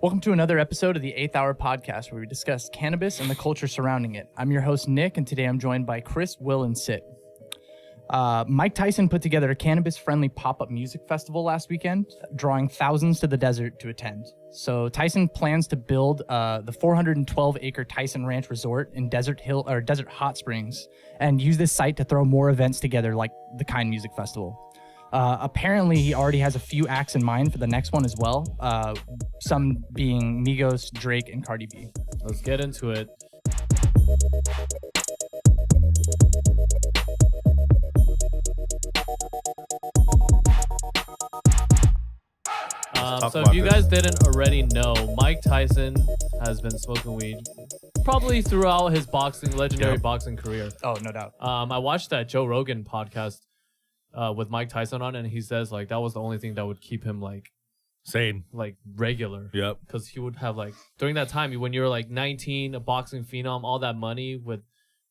Welcome to another episode of the 8th Hour Podcast, where we discuss cannabis and the culture surrounding it. I'm your host, Nick, and today I'm joined by Cris, Will, and Sitt. Mike Tyson put together a cannabis-friendly pop-up music festival last weekend, drawing thousands to the desert to attend. So Tyson plans to build the 412-acre Tyson Ranch resort in Desert Hot Springs and use this site to throw more events together like the Kind Music Festival. Apparently, he already has a few acts in mind for the next one as well, some being Migos, Drake, and Cardi B. Let's get into it. So if you guys didn't already know, Mike Tyson has been smoking weed probably throughout his legendary boxing career. Oh, no doubt. I watched that Joe Rogan podcast with Mike Tyson on, and he says like that was the only thing that would keep him like sane, like regular. Yep. Because he would have like during that time when you were like 19, a boxing phenom, all that money with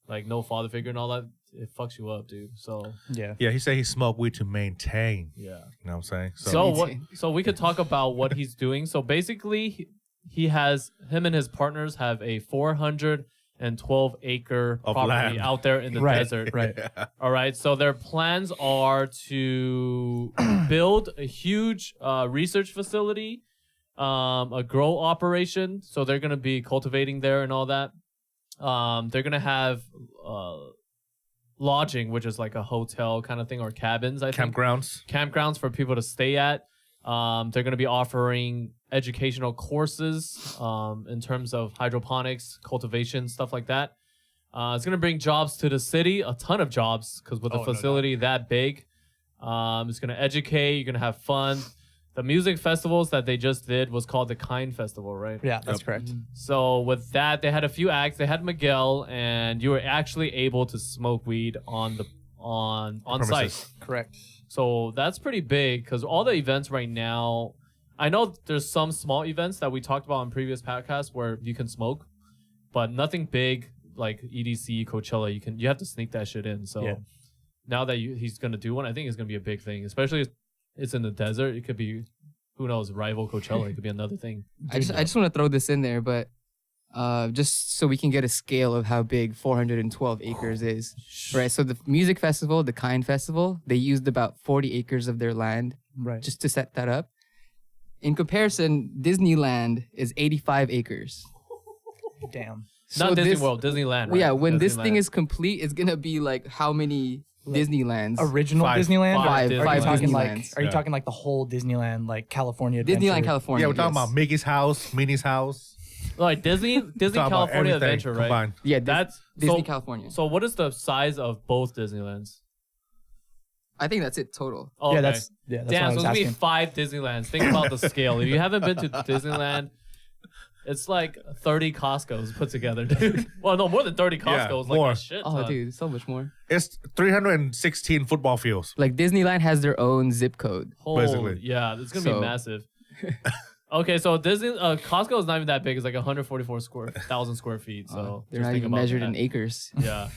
like no father figure and all that, it fucks you up, dude. So yeah, he said he smoked weed to maintain. Yeah, you know what I'm saying. So we could talk about what he's doing. So basically, him and his partners have a 412-acre property land out there in the desert. Right. Yeah. All right. So their plans are to build a huge research facility, a grow operation. So they're going to be cultivating there and all that. They're going to have lodging, which is like a hotel kind of thing, or cabins, I think. Campgrounds for people to stay at. They're going to be offering educational courses in terms of hydroponics, cultivation, stuff like that. It's going to bring jobs to the city, a ton of jobs, because with a facility that big, it's going to educate, you're going to have fun. The music festivals that they just did was called the Kind Festival, right? Yeah, that's correct. So with that, they had a few acts. They had Miguel, and you were actually able to smoke weed on site. Correct. So that's pretty big because all the events right now, I know there's some small events that we talked about in previous podcasts where you can smoke, but nothing big like EDC, Coachella. You have to sneak that shit in. So now that he's gonna do one, I think it's gonna be a big thing, especially if it's in the desert. It could be, who knows, rival Coachella. It could be another thing. I just want to throw this in there, but just so we can get a scale of how big 412 acres is, right? So the music festival, the Kind Festival, they used about 40 acres of their land, just to set that up. In comparison, Disneyland is 85 acres. Damn. So not Disney World, Disneyland. Right? Yeah, when Disneyland. this thing is complete, it's gonna be like how many Disneylands? Original Five. Disneyland? Five Disneylands. Are you Yeah. talking like the whole Disneyland, like California Adventure? Disneyland California. Yeah, we're talking yes. about Mickey's house, Minnie's house. Like Disney California Adventure, right? Combined. Yeah, That's Disney California. So what is the size of both Disneylands? I think that's it total. Oh, Yeah, okay. that's Damn, what I so was it's gonna be asking. 5 Disneylands. Think about the scale. If you haven't been to Disneyland, it's like 30 Costco's put together, dude. Well, no, more than 30 Costco's. more. Like a shit ton. Oh, dude, so much more. It's 316 football fields. Like Disneyland has their own zip code. Holy, basically. yeah, it's gonna be So- massive. Okay, so Costco is not even that big. It's like 144,000 square feet. So They're just not think even about measured that. in acres. Yeah.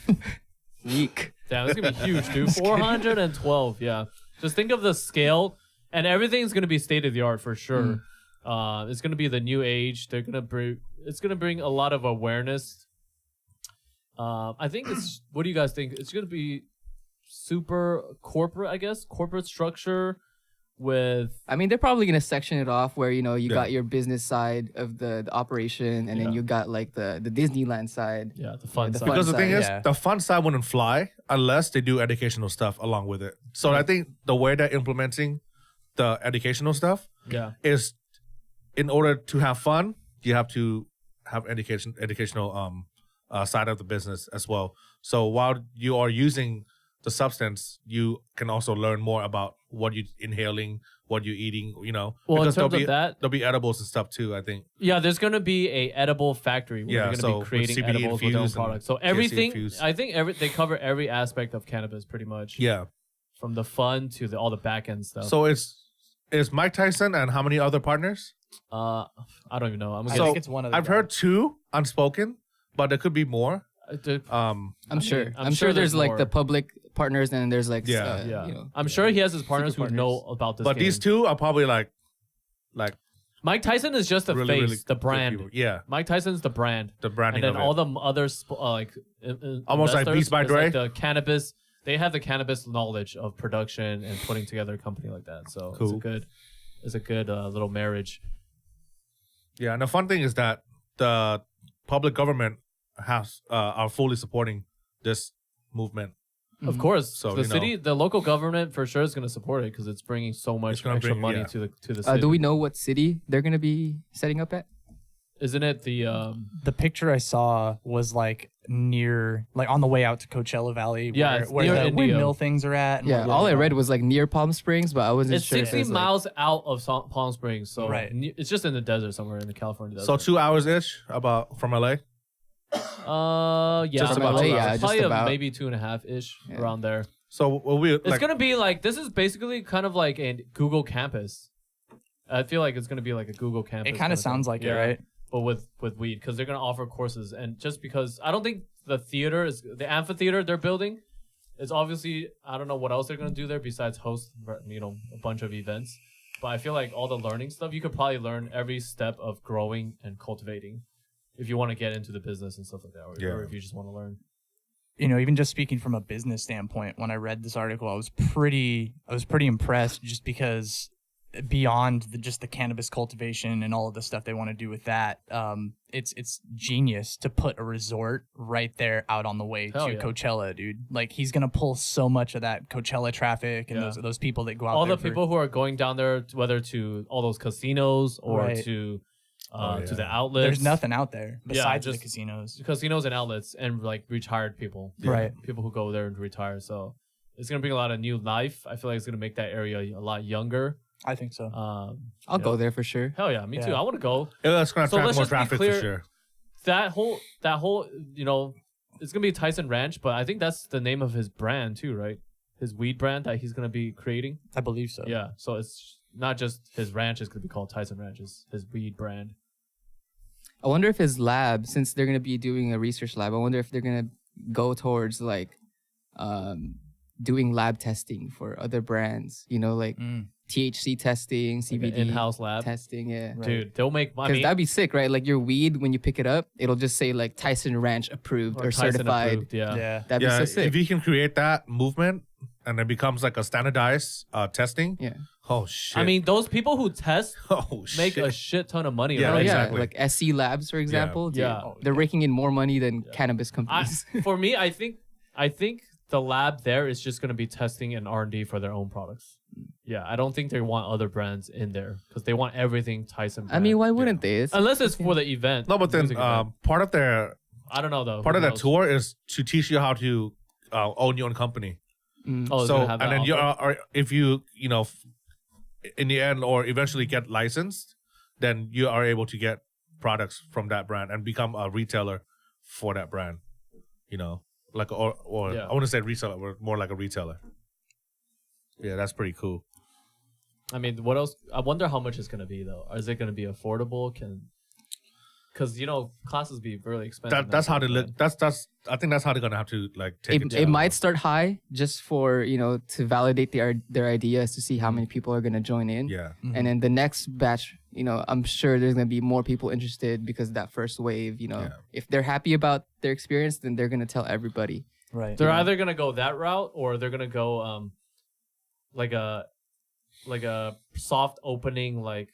Weak. Damn, it's gonna be huge, dude. 412. Yeah. Just think of the scale, and everything's gonna be state of the art for sure. It's gonna be the new age. It's gonna bring a lot of awareness. I think it's. What do you guys think? It's gonna be super corporate, I guess. Corporate structure with. I mean, they're probably gonna section it off where you got your business side of the operation, and then you got like the Disneyland side. Yeah, the fun the side. fun Because the thing is, yeah. the fun side wouldn't fly unless they do educational stuff along with it. So I think the way they're implementing the educational stuff Yeah. is, in order to have fun, you have to have educational side of the business as well. So while you are using the substance, you can also learn more about what you're inhaling, what you're eating, Well, in because terms of that, there'll be edibles and stuff too, I think. yeah, there's gonna be a edible factory where Yeah, you're gonna so be with creating CBD edibles with their own infused and products. So THC everything, infused. I think they cover every aspect of cannabis pretty much. Yeah. From the fun to all the back end stuff. So it's Mike Tyson and how many other partners? I don't even know. I So, think it's one of the I've heard 2 unspoken, but there could be more. I'm sure. I'm I'm sure sure there's there's like more. the public partners, and there's like Yeah. I'm sure he has his partners who Super know about this But game. these 2 are probably like Mike Tyson is just the really, face, really the good brand. people. Yeah, Mike Tyson's the brand. the branding And then of all it. the other Almost like investors Beats by is Dre? like the cannabis. They have the cannabis knowledge of production and putting together a company like that. So Cool. it's a good little marriage. Yeah, and the fun thing is that the public government are fully supporting this movement. Of course, So, the city, the local government for sure is going to support it because it's bringing so much gonna extra bring- money yeah. to the city. Do we know what city they're gonna be setting up at? Isn't it the The picture I saw was like near, like on the way out to Coachella Valley. Yeah, where, it's where near the Indio. windmill things are at. And Yeah, all I read was like near Palm Springs, but I wasn't It's sure. if 60 it was, miles out of Palm Springs, so Right. it's just in the desert somewhere in the California So desert. 2 hours ish about from LA. Yeah, Just about about 2 2 hours. hours. just Probably about. maybe 2.5 ish Yeah. around there. So will we It's gonna be like this is basically kind of like a Google campus. I feel like it's gonna be like a Google campus. It kind of sounds like it, right? But with weed, because they're gonna offer courses, and just because I don't think the amphitheater they're building is obviously I don't know what else they're gonna do there besides host a bunch of events. But I feel like all the learning stuff you could probably learn every step of growing and cultivating if you want to get into the business and stuff like that, or if you just want to learn. You know, even just speaking from a business standpoint, when I read this article, I was pretty impressed just because beyond just the cannabis cultivation and all of the stuff they want to do with that, it's genius to put a resort right there out on the way Hell to yeah. Coachella, dude. Like he's gonna pull so much of that Coachella traffic and Yeah. those people that go out All there. the people who are going down there, whether to all those casinos or Right. to yeah. the outlets. There's nothing out there besides just- the casinos. Casinos and outlets and like retired people. Right. People who go there and retire. So it's gonna bring a lot of new life. I feel like it's gonna make that area a lot younger. I think so. I'll go there for sure. Hell yeah, me too. Yeah. I want to go. It's gonna So attract let's more just be traffic clear. for sure. That whole it's gonna be Tyson Ranch, but I think that's the name of his brand too, right? His weed brand that he's gonna be creating. I believe so. Yeah. So it's not just his ranch is gonna be called Tyson Ranch. It's his weed brand. I wonder if his lab, since they're gonna be doing a research lab, I wonder if they're gonna go towards like doing lab testing for other brands. You know, like THC testing, Like CBD an in-house lab. testing. Yeah. Dude, they'll make Because money. that'd be sick, right? Like your weed, when you pick it up, it'll just say like Tyson Ranch approved or Tyson certified. approved, yeah. Yeah. That'd be so sick. If you can create that movement and it becomes like a standardized testing. Yeah. Oh shit. I mean, those people who test oh make shit. a shit ton of money. Yeah, Oh already. yeah, exactly. like SC Labs, for example. Dude, Yeah. they're raking in more money than cannabis companies. For me, I think the lab there is just going to be testing and R&D for their own products. Yeah, I don't think they want other brands in there because they want everything Tyson brand. I mean, why wouldn't they? It's, Unless it's for the event. No, but then music event. part of their I don't know though. part Who of that knows? tour is to teach you how to own your own company. Oh, it's So gonna have and that then you offer? are if you in the end or eventually get licensed, then you are able to get products from that brand and become a retailer for that brand. You know, like or Yeah. I wouldn't say reseller, but more like a retailer. Yeah, that's pretty cool. I mean, what else? I wonder how much it's gonna be though. Is it gonna be affordable? Because classes be really expensive. That's how they nowadays, look. That's I think that's how they're gonna have to like take it it. might start high just for to validate their ideas to see how many people are gonna join in. Yeah. And then the next batch, I'm sure there's gonna be more people interested because that first wave, if they're happy about their experience, then they're gonna tell everybody. Right. They're either gonna go that route or they're gonna go like a soft opening like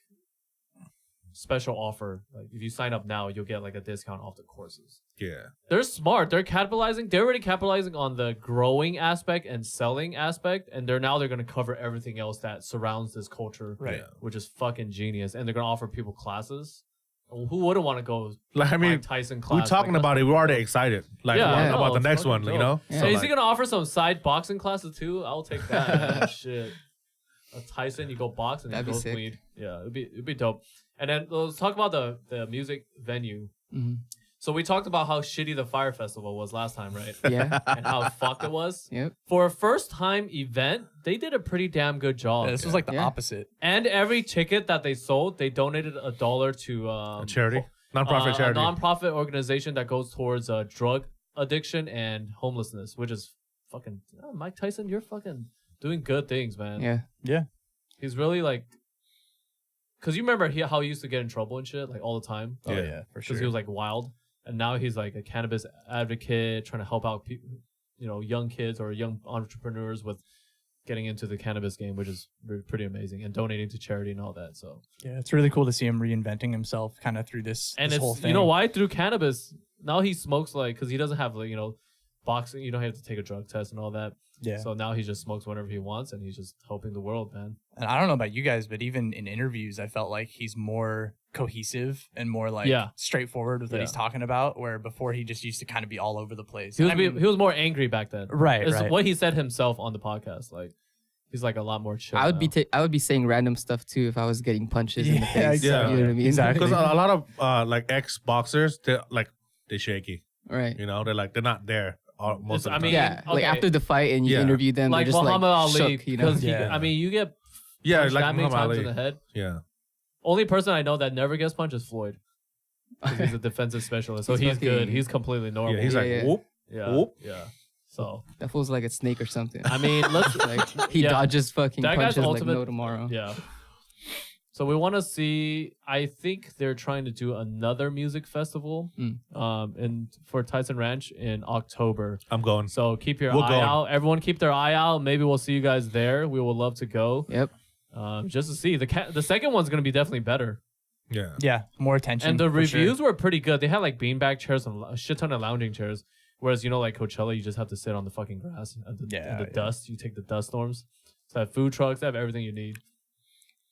special offer. Like if you sign up now, you'll get like a discount off the courses. Yeah. They're smart. They're already capitalizing on the growing aspect and selling aspect, and they're gonna cover everything else that surrounds this culture, Right. Which is fucking genius. And they're gonna offer people classes. Who wouldn't want to go? Like I mean, Mike Tyson class. we're talking like, about it. We're already excited. Like Yeah, I know, about the it's next fucking one. dope. You know. Yeah. So is like- he gonna offer some side boxing classes too? I'll take that. Shit. A Tyson, you go box and you That'd be go sick. weed. Yeah, it'd be dope. And then let's talk about the music venue. Mm-hmm. So we talked about how shitty the Fire Festival was last time, right? Yeah. And how fucked it was. Yep. For a first time event, they did a pretty damn good job. Yeah, this was like the Yeah. opposite. And every ticket that they sold, they donated $1 to a charity, nonprofit a charity. nonprofit organization that goes towards drug addiction and homelessness, which is fucking Mike Tyson. You're fucking doing good things, man. Yeah. Yeah. He's really like because you remember how he used to get in trouble and shit like all the time. Oh yeah, for sure. Because he was like wild, and now he's like a cannabis advocate, trying to help out people, young kids or young entrepreneurs with getting into the cannabis game, which is pretty amazing, and donating to charity and all that. So yeah, it's really cool to see him reinventing himself kind of through this whole thing. You know why? Through cannabis. Now he smokes because he doesn't have boxing. You don't have to take a drug test and all that. Yeah. So now he just smokes whenever he wants, and he's just helping the world, man. And I don't know about you guys, but even in interviews, I felt like he's more cohesive and more straightforward with what he's talking about, where before he just used to kind of be all over the place. He was more angry back then. Right, It's what he said himself on the podcast. Like, he's like a lot more chill. I would be saying random stuff too if I was getting punches in the face. Yeah, you know what I mean? Exactly. Because a lot of ex boxers, they're shaky. Right. They're not there most of the time. Yeah. Like after the fight and you interview them, like they're just Muhammad Ali, shook, because you get punched that many times in the head. Yeah. Only person I know that never gets punched is Floyd. He's a defensive specialist, so he's good. He's completely normal. Yeah, he's whoop, whoop. Yeah. So that feels like a snake or something. I mean, he dodges fucking that punches guy's like no tomorrow. Yeah. So we want to see. I think they're trying to do another music festival, for Tyson Ranch in October. I'm going. So keep your eye out. Everyone, keep their eye out. Maybe we'll see you guys there. We would love to go. Yep. Just to see the second one's gonna be definitely better. Yeah. Yeah. More attention. And the reviews were pretty good. They had like beanbag chairs and a shit ton of lounging chairs. Whereas like Coachella, you just have to sit on the fucking grass and the dust. You take the dust storms. So they have food trucks. They have everything you need.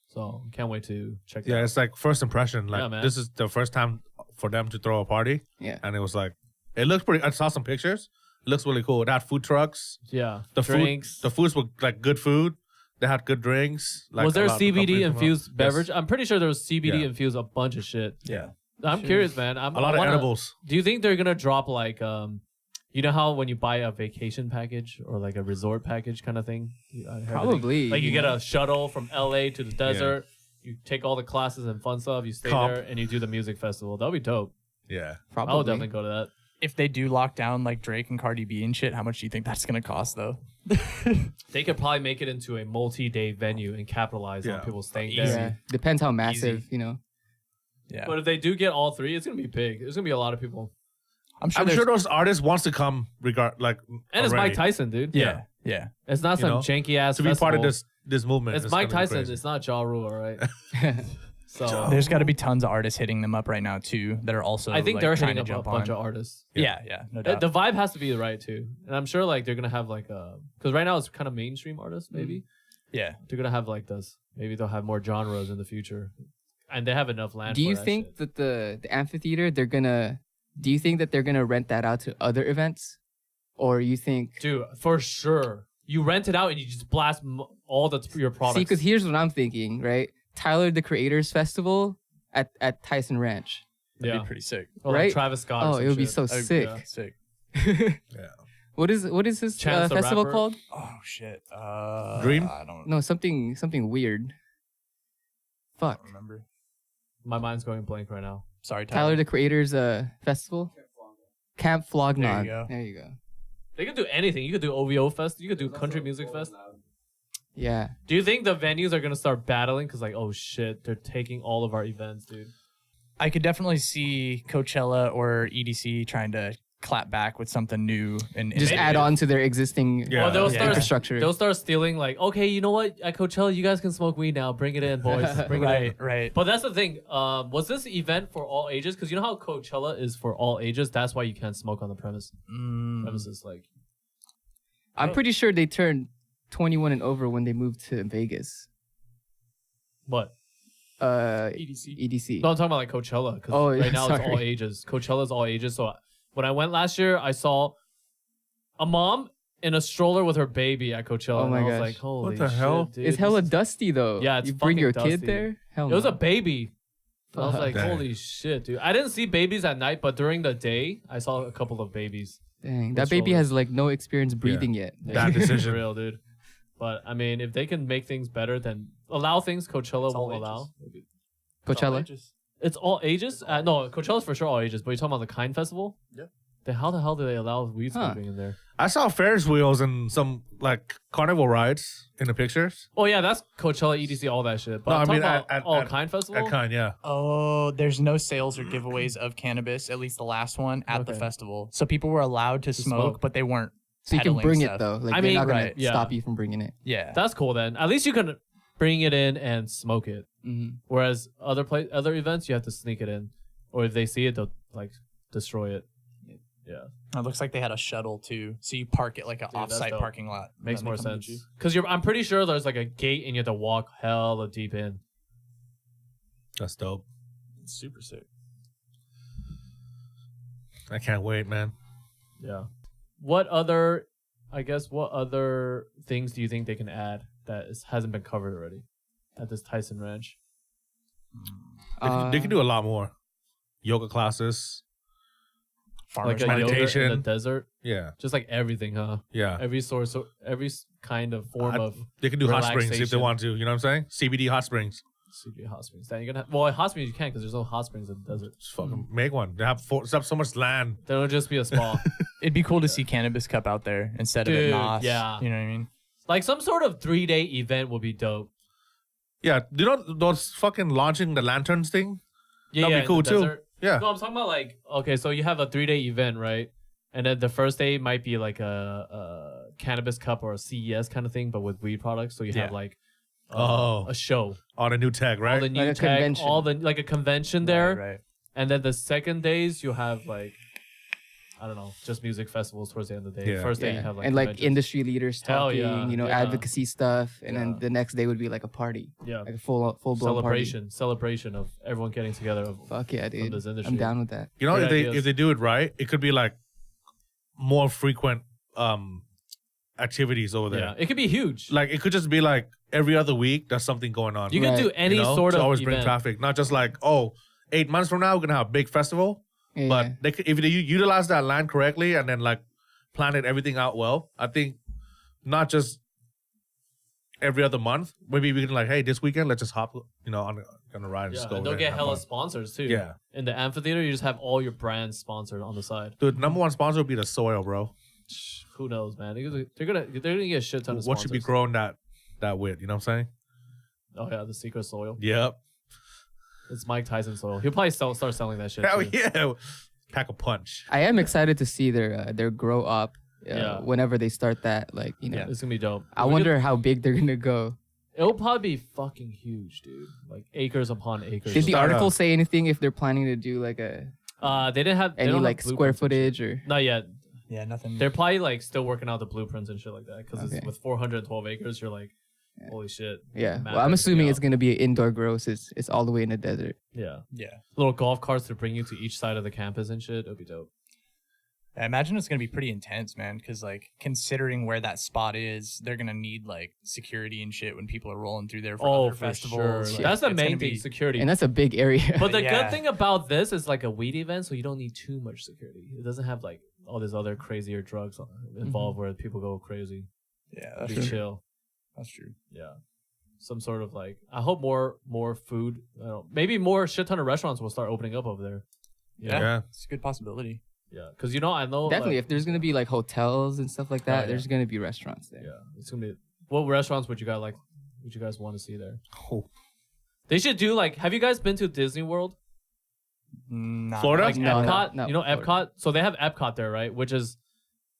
So can't wait to check that out. Yeah, it's like first impression. Like this is the first time for them to throw a party. Yeah. And it was like, it looks pretty. I saw some pictures. It looks really cool. They had food trucks. Yeah. The drinks. The foods were like good food. They had good drinks. Like, was there CBD infused beverage? Yes. I'm pretty sure there was CBD infused a bunch of shit. Yeah. I'm curious, man. A lot of edibles. Do you think they're gonna drop like you know how when you buy a vacation package or like a resort package kind of thing? Probably. Like you get a shuttle from LA to the desert. You take all the classes and fun stuff. You stay there and you do the music festival. That'd be dope. Yeah. Probably. I would definitely go to that. If they do lock down like Drake and Cardi B and shit, how much do you think that's gonna cost though? They could probably make it into a multi-day venue and capitalize on people staying there. Yeah. Depends how massive, Yeah. But if they do get all three, it's gonna be big. There's gonna be a lot of people. I'm sure those artists wants to come And it's Mike Tyson, dude. Yeah. Yeah. It's not some janky ass to be part of this movement. It's Mike Tyson. It's not Ja Rule, all right? So there's got to be tons of artists hitting them up right now too that are also. I think they're trying hitting to up a jump bunch on. of artists. Yeah, no doubt. The vibe has to be right too, and I'm sure like they're gonna have like because right now it's kind of mainstream artists maybe. Yeah, they're gonna have like this. Maybe they'll have more genres in the future, and they have enough land. Do you think that the amphitheater Do you think that they're gonna rent that out to other events, or you think? Dude, for sure, you rent it out and you just blast all your products. See, because here's what I'm thinking, right? Tyler the Creator's Festival at Tyson Ranch. That'd be pretty sick, or right? Like Travis Scott. Oh, it would be shit. so sick. Yeah. Sick. Yeah. What is this Chance the festival Rapper? called? Oh shit. Dream? I don't No, something weird. Fuck. remember. My mind's going blank right now. Sorry, Tyler the Creator's festival. Camp Flognon. There you go. They could do anything. You could do OVO Fest. You could do Country Music Fest. Yeah. Do you think the venues are gonna start battling? Cause like, oh shit, they're taking all of our events, dude. I could definitely see Coachella or EDC trying to clap back with something new and Just innovative. add on to their existing Yeah. Well, they'll start infrastructure. They'll start stealing. Like, okay, you know what? At Coachella, you guys can smoke weed now. Bring it in, boys. Bring it in. Right. But that's the thing. Was this event for all ages? Because you know how Coachella is for all ages. That's why you can't smoke on the premises. Like, I'm pretty sure they turned 21 and over when they moved to Vegas. what? EDC. No, I'm talking about like Coachella. Because Oh, right now it's sorry. all ages. Coachella's all ages. So when I went last year, I saw a mom in a stroller with her baby at Coachella. Oh my and I was gosh. like, holy What the shit, hell? dude. It's hella dusty though. Yeah, it's you bring fucking your dusty. kid there. Hell It was no. a baby. I was like, Dang. holy shit, dude. I didn't see babies at night, but during the day, I saw a couple of babies. Dang, that with baby strollers. has like no experience breathing yet. Bad For decision. real, dude. But I mean, if they can make things better, then allow things Coachella all won't allow. Coachella. It's all ages? No, Coachella's for sure all ages, but you're talking about the Kind Festival? Yeah. Then how the hell do they allow weed smoking in there? I saw Ferris wheels and some like carnival rides in the pictures. Oh yeah, that's Coachella, EDC, all that shit. But No, I'm I mean talking about at Kind Festival. At Kind, yeah. Oh, there's no sales or giveaways of cannabis, at least the last one, at the festival. So people were allowed to smoke, but they weren't. So you can bring stuff. it though. Like I they're mean, not gonna right, stop you from bringing it. Yeah. That's cool then. At least you can bring it in and smoke it. Mm-hmm. Whereas other events, you have to sneak it in, or if they see it, they'll like destroy it. Yeah, It looks like they had a shuttle too. So you park it like an that's off-site dope. parking lot. makes Then more they come get sense. you. Because I'm pretty sure there's like a gate and you have to walk hella deep in. That's dope. It's super sick. I can't wait, man. Yeah. What other things do you think they can add that hasn't been covered already at this Tyson Ranch? They can do a lot more. Yoga classes. Farmers Like a yoga meditation. in the desert? Yeah. Just like everything, huh? Yeah. Every kind of form of They can do hot springs if they relaxation. want to. You know what I'm saying? CBD hot springs. CBD hot springs. Then you're gonna well, hot springs you can't because there's no hot springs in the desert. Just fucking make one. They have so much land. There'll just be a spa. It'd be cool to see Cannabis Cup out there instead of Dude, at Nos. yeah. You know what I mean? Like some sort of 3-day event would be dope. Yeah. You know those fucking launching the lanterns thing? Yeah, That'd be cool in the too. desert. Yeah. No, I'm talking about like, okay, so you have a 3-day event, right? And then the first day might be like a cannabis cup or a CES kind of thing, but with weed products. So you have like a show. On a new tech, right? All the new Like a tech, convention. all the like a convention there. Right. And then the second days you have like, I don't know, just music festivals towards the end of the day. Yeah. First day you have like and like conventions. industry leaders Hell talking, yeah, you know, yeah. advocacy stuff, and Yeah. then the next day would be like a party, yeah. like a full blown celebration of everyone getting together. Of, Fuck yeah, from dude! this industry. I'm down with that. You know, Good ideas. if they do it right, it could be like more frequent activities over there. Yeah, it could be huge. Like it could just be like every other week there's something going on. You can do Right. any you know, sort to of always bring event. traffic, not just like 8 months from now we're gonna have a big festival. Yeah, But yeah. they could, if they utilize that land correctly and then like plan it everything out well, I think not just every other month. Maybe we can like, hey, this weekend let's just hop, on a ride and Yeah, just go. and over they'll there get and hella have fun. sponsors too. Yeah. In the amphitheater, you just have all your brands sponsored on the side. Dude, number one sponsor would be the soil, bro. Who knows, man? They're gonna get a shit ton of What sponsors. should be growing that with? You know what I'm saying? Oh yeah, the secret soil. Yep. It's Mike Tyson soil. He'll probably start selling that shit. Hell too. yeah. Pack a punch. I am excited to see their grow up. Yeah. Whenever they start that, Yeah, it's gonna be dope. I wonder how big they're gonna go. It'll probably be fucking huge, dude. Like acres upon acres. Did the Start article up. say anything if they're planning to do like a They didn't have they any don't like have square blueprints and shit. footage or? Not yet. Yeah, nothing. They're probably like still working out the blueprints and shit like that. Because Okay. with 412 acres, you're like, holy shit. Yeah, Map well, I'm everything assuming it's out. gonna be an indoor grow. So it's all the way in the desert. Yeah. Yeah. Little golf carts to bring you to each side of the campus and shit. It'll be dope. I imagine it's gonna be pretty intense, man. Because like considering where that spot is, they're gonna need like security and shit when people are rolling through there for Oh, other for festivals. sure. Like, That's the it's main gonna thing, be- security. And that's a big area. But the Yeah. good thing about this is like a weed event, so you don't need too much security. It doesn't have like all these other crazier drugs involved where people go crazy. Yeah, that's Be true. chill. That's true. Yeah. Some sort of like, I hope more food. I don't know, maybe more shit ton of restaurants will start opening up over there. Yeah, Yeah. it's a good possibility. Yeah. Because I know. Definitely, like, if there's gonna be like hotels and stuff like that, yeah. there's gonna be restaurants there. Yeah. It's gonna be. What restaurants would you guys like? Would you guys want to see there? Oh. They should do like. Have you guys been to Disney World? Not Florida? Like No, Epcot? no, You know Florida. Epcot? So they have Epcot there, right? Which is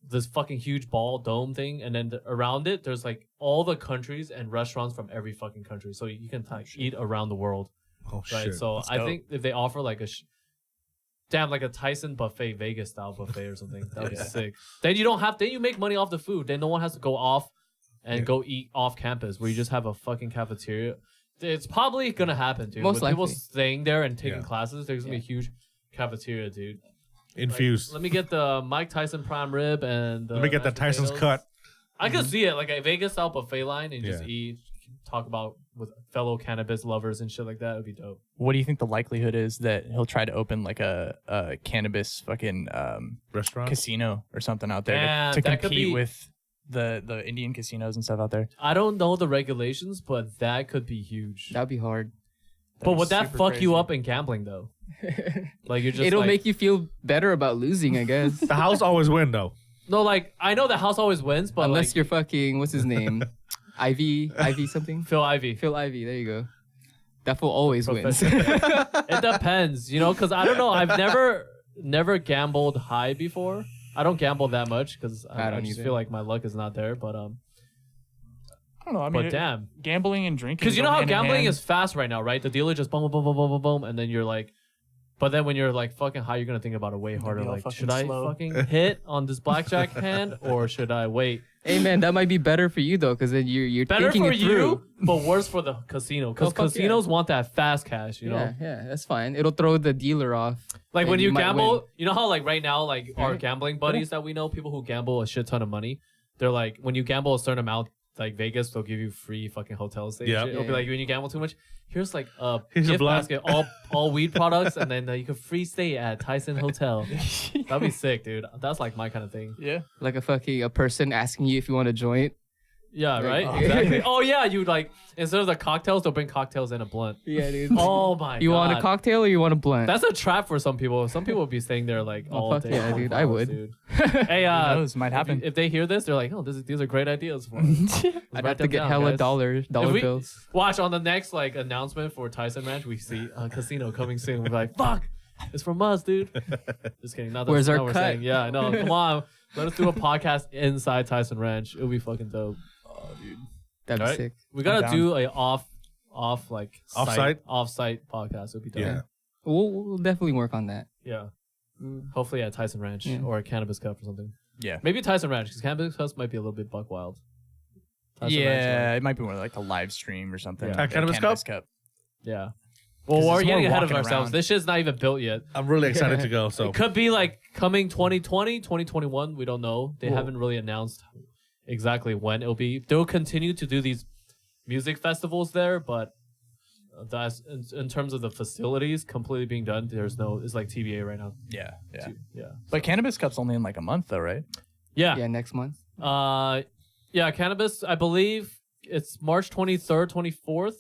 this fucking huge ball dome thing, and then around it, there's like all the countries and restaurants from every fucking country, so you can like eat around the world, Oh right? shit. So That's I dope. think if they offer like like a Tyson buffet, Vegas style buffet or something, that would be Yeah. sick. Then you make money off the food. Then no one has to go off and go eat off campus, where you just have a fucking cafeteria. It's probably gonna happen, dude. Most With people likely. staying there and taking Yeah. classes, there's gonna be a huge cafeteria, dude. Infused. Let me get the Mike Tyson prime rib and Let me get that mashed Tyson's potatoes. cut. I could see it like a Vegas style buffet line and just Yeah. eat, talk about with fellow cannabis lovers and shit like that. Would be dope. What do you think the likelihood is that he'll try to open like a cannabis fucking Restaurant. casino or something out there Yeah, to that could compete be- with the Indian casinos and stuff out there? I don't know the regulations, but that could be huge. That'd be hard. But That'd be would that super fuck you crazy. up in gambling though? Like you're just. It'll like, make you feel better about losing, I guess. The house always win though. No, like I know the house always wins, but Unless like, you're fucking what's his name, Ivy something. Phil Ivey. Phil Ivey. There you go. That fool always wins. It depends, because I don't know. I've never gambled high before. I don't gamble that much because I just feel like my luck is not there. But I don't know. I mean, but damn, gambling and drinking. because you know how gambling is fast right now, right? The dealer just boom, boom, boom, boom, boom, boom, boom, and then you're like, but then when you're like fucking high, you're gonna think about it way harder. all Like, fucking should I slow. fucking hit on this blackjack hand or should I wait? Hey man, that might be better for you though, because then you're Better thinking for it through. you, but worse for the casino because fuck casinos want that fast cash. You know, Yeah, that's fine. It'll throw the dealer off. like and when you might gamble, win. you know how like right now, like our Right. gambling buddies that we know, people who gamble a shit ton of money, they're like, when you gamble a certain amount, like Vegas, they'll give you free fucking hotel stays. Yeah. It'll be like when you gamble too much, here's like a Here's a gift blunt. basket, all weed products, and then you can free stay at Tyson Hotel. That'd be sick, dude. That's like my kind of thing. Yeah. Like a person asking you if you want a joint. Yeah, Like, right. oh. Exactly. Oh yeah, you like instead of the cocktails, they'll bring cocktails in a blunt. Yeah, dude. Oh my You god. want a cocktail or you want a blunt? That's a trap for some people. Some people would be staying there like Oh, all fuck day. yeah, 24 dude. I hours, would. Dude. Hey, Who knows? Might happen. If they hear this, they're like, "Oh, these are great ideas for us." Let's I'd write have to them get down, hella guys. dollar If we- bills. Watch on the next like announcement for Tyson Ranch, we see a casino coming soon. We're like, "Fuck, it's from us, dude." Just kidding. Not Where's our we're cut? saying. Yeah, no, come on. Let us do a podcast inside Tyson Ranch. It'll be fucking dope. That'd be Alright. sick. We gotta down. do a off like Offsite? offsite podcast. It'll be dope. Yeah. We'll definitely work on that. Yeah. Hopefully at Tyson Ranch Yeah. or a Cannabis Cup or something. Yeah. Maybe Tyson Ranch because Cannabis Cups might be a little bit buck wild. Tyson Ranch, Yeah, it might be more like a live stream or something. Yeah. Like a Cannabis Cup? yeah. Well, 'Cause we're it's more getting ahead of walking ourselves. around. This shit's not even built yet. I'm really excited to go. So It could be like coming 2020, 2021. We don't know. They Whoa. haven't really announced exactly when it'll be. They'll continue to do these music festivals there, but that's in terms of the facilities completely being done. There's no. It's like TBA right now. Yeah. Yeah. Yeah. But Cannabis Cup's only in like a month though, right? Yeah. Yeah, next month. Yeah. Cannabis. I believe it's March 23rd, 24th.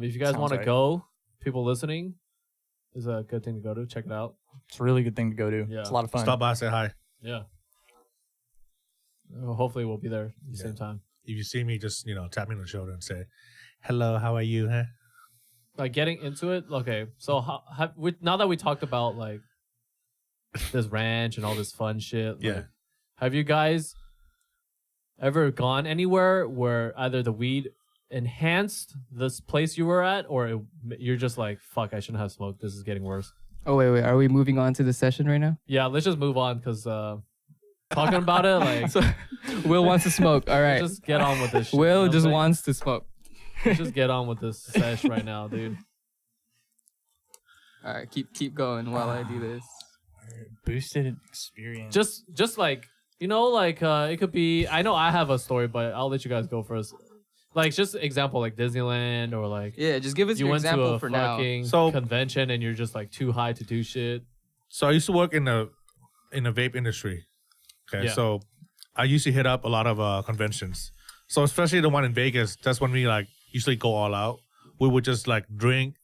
If you guys Sounds want to right. go, people listening, is a good thing to go to. Check it out. It's a really good thing to go to. Yeah. It's a lot of fun. stop by, say hi. Yeah. Hopefully we'll be there at the same time. If you see me, just tap me on the shoulder and say, "Hello, how are you?" Huh? Like getting into it. Okay, so now that we talked about like this ranch and all this fun shit, Yeah. like, have you guys ever gone anywhere where either the weed enhanced this place you were at, or you're just like, "Fuck, I shouldn't have smoked. This is getting worse." Oh wait, are we moving on to the session right now? Yeah, let's just move on because talking about it, like, So, Will wants to smoke. All right. just get on with this. Shit, you know Will what I'm just saying? wants to smoke. Let's just get on with this sesh right now, dude. All right, keep going while I do this. Boosted experience. Just like it could be. I know I have a story, but I'll let you guys go first. Like just example, like Disneyland or like Yeah, just give us you your went to example a for now. fucking So- convention and you're just like too high to do shit. So I used to work in the vape industry. Okay, Yeah. so I used to hit up a lot of conventions. So especially the one in Vegas, that's when we like usually go all out. We would just like drink,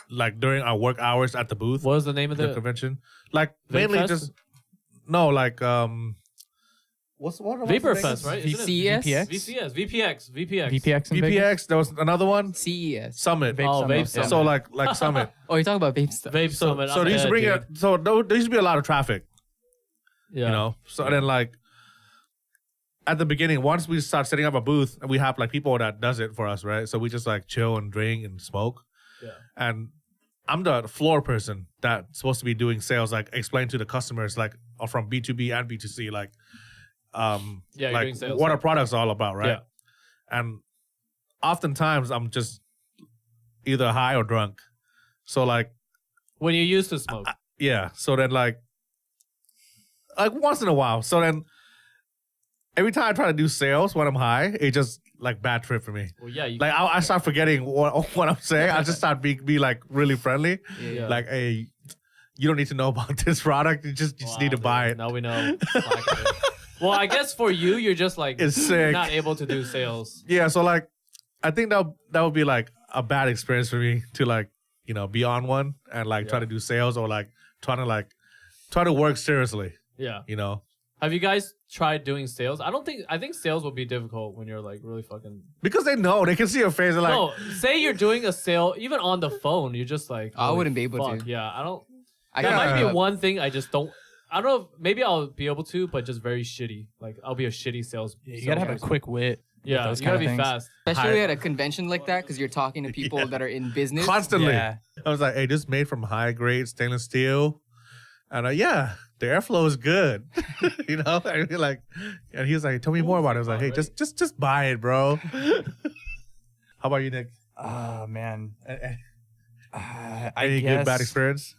like during our work hours at the booth, What was the name of the the convention. Like Vape mainly Fest? just no, like what's Vapor the Fest, name? right? Isn't it? CES? VPX? VCS, VPX, VPX. VPX and Vegas? VPX. There was another one, CES. Summit. Vape Oh, Summit. Vape Summit. So like Summit. Oh, you're talking about vape stuff. Vape So Summit. so I'm they used to dead, bring dude. it. So there used to be a lot of traffic. Yeah. So then like at the beginning, once we start setting up a booth, and we have like people that does it for us, right? So we just like chill and drink and smoke. Yeah. And I'm the floor person that's supposed to be doing sales, like explain to the customers, like from B2B and B2C, like Yeah, you're like doing sales. what our products are all about, right? Yeah. And oftentimes I'm just either high or drunk. So like When you used to smoke. yeah. So then like once in a while. So then every time I try to do sales when I'm high, it just like bad trip for me. Well, yeah. You, Like I start forgetting what I'm saying. I just start be like really friendly. yeah. Like, hey, you don't need to know about this product. You just Wow, need to dude. buy it. Now we know. Well, I guess for you, you're just like It's sick. not able to do sales. Yeah. So like, I think that would be like a bad experience for me to like be on one and like try to do sales or like try to work seriously. Yeah. Have you guys tried doing sales? I think sales will be difficult when you're like really fucking. Because they can see your face. They're like, no, say you're doing a sale, even on the phone, you're just like, I wouldn't be able to. Yeah, I don't. That might be one thing I just don't. I don't know. Maybe I'll be able to, but just very shitty. Like I'll be a shitty sales. You gotta have a quick wit. Yeah, you gotta be fast. Especially at a convention like that, because you're talking to people that are in business constantly. Yeah. I was like, hey, this is made from high grade stainless steel, and the airflow is good. And you're like, and he was like, tell me more about it. I was like, hey, just buy it, bro. How about you, Nick? Oh man, Any good bad experience?